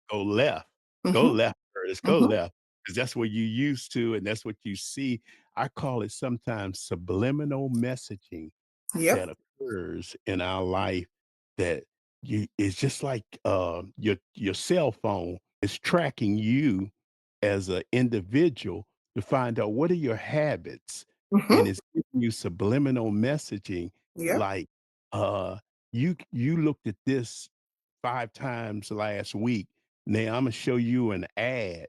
go left. Go Mhm, left, Curtis, go mhm. left, because that's what you used to, and that's what you see. I call it sometimes subliminal messaging that Yep. occurs in our life that you it's just like, your cell phone is tracking you as an individual to find out what are your habits, and Mhm. it's giving you subliminal messaging Yep. like, you looked at this 5 times last week. Now Imma show you an ad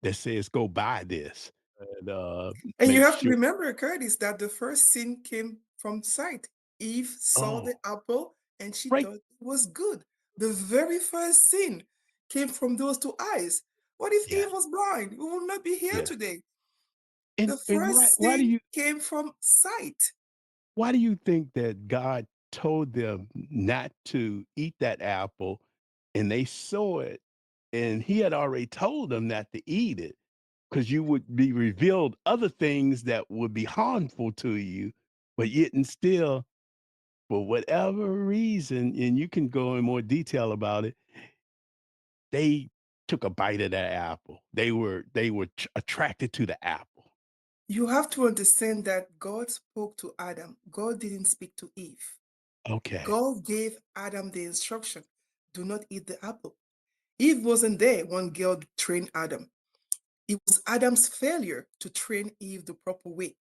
that says, "Go buy this," and, And you make have to sure. remember, Curtis, that the first sin came from sight. Eve saw the Oh, apple and she right. thought it was good. The very first sin came from those two eyes. What if Yeah, Eve was blind? We would not be here yeah. today. The And right, first sin came from sight. why do you think that God told them not to eat that apple and they saw it and he had already told them not to eat it because you would be revealed other things that would be harmful to you, but yet and still, for whatever reason, and you can go in more detail about it, they took a bite of that apple. They were attracted to the apple. You have to understand that God spoke to Adam. God didn't speak to Eve. Okay. God gave Adam the instruction, do not eat the apple. Eve wasn't there when God trained Adam. It was Adam's failure to train Eve the proper way.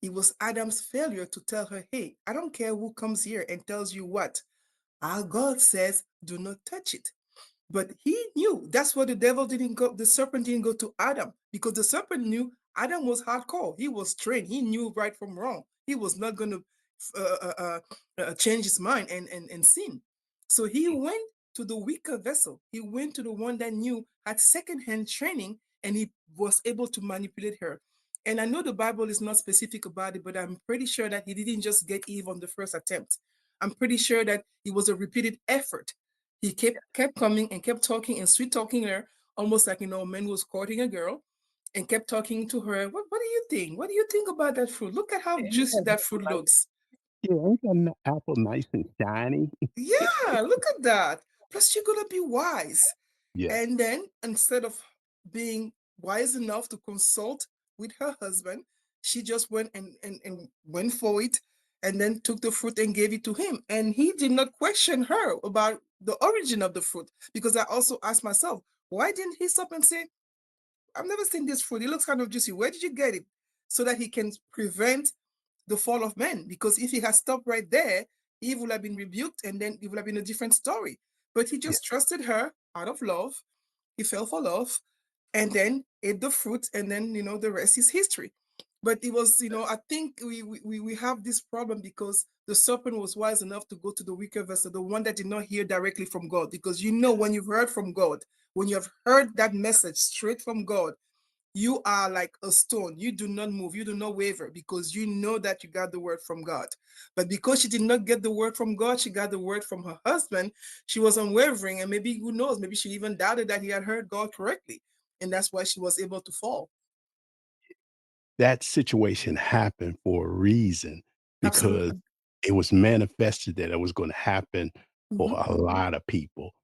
It was Adam's failure to tell her, hey, I don't care who comes here and tells you what. Our God says, do not touch it. But he knew that's why the devil didn't go, the serpent didn't go to Adam because the serpent knew Adam was hardcore. He was trained. He knew right from wrong. He was not going to change his mind and sin. So he went to the weaker vessel. He went to the one that knew, had secondhand training, and he was able to manipulate her. And I know the Bible is not specific about it, but I'm pretty sure that he didn't just get Eve on the first attempt. I'm pretty sure that it was a repeated effort. He kept coming and kept talking and sweet talking her, almost like a man was courting a girl, and kept talking to her. What do you think? What do you think about that fruit? Look at how Ain't juicy that that apple fruit nice? looks. Yeah, ain't that apple nice and shiny? Yeah, look at that. Plus, you're gonna be wise. Yeah, And then instead of being wise enough to consult with her husband, she just went and went for it and then took the fruit and gave it to him. And he did not question her about the origin of the fruit. Because I also asked myself, why didn't he stop and say, I've never seen this fruit. It looks kind of juicy. Where did you get it? So that he can prevent the fall of man. Because if he had stopped right there, Eve would have been rebuked and then it would have been a different story. But he yeah. just trusted her out of love. He fell for love and then ate the fruit. And then, the rest is history. But it was, I think we have this problem because the serpent was wise enough to go to the weaker vessel, the one that did not hear directly from God. Because when you've heard from God, when you have heard that message straight from God, you are like a stone. You do not move, you do not waver because you know that you got the word from God. But because she did not get the word from God, she got the word from her husband. She was unwavering, and maybe who knows, maybe she even doubted that he had heard God correctly. And that's why she was able to fall. That situation happened for a reason because Absolutely. it was manifested that it was gonna happen for Mhm. a lot of people.